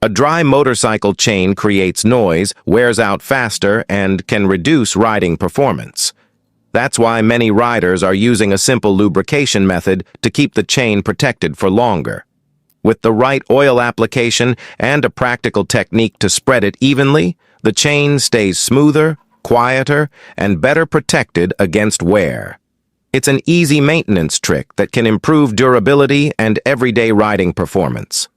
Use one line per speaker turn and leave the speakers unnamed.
A dry motorcycle chain creates noise, wears out faster, and can reduce riding performance. That's why many riders are using a simple lubrication method to keep the chain protected for longer. With the right oil application and a practical technique to spread it evenly, the chain stays smoother, quieter, and better protected against wear. It's an easy maintenance trick that can improve durability and everyday riding performance.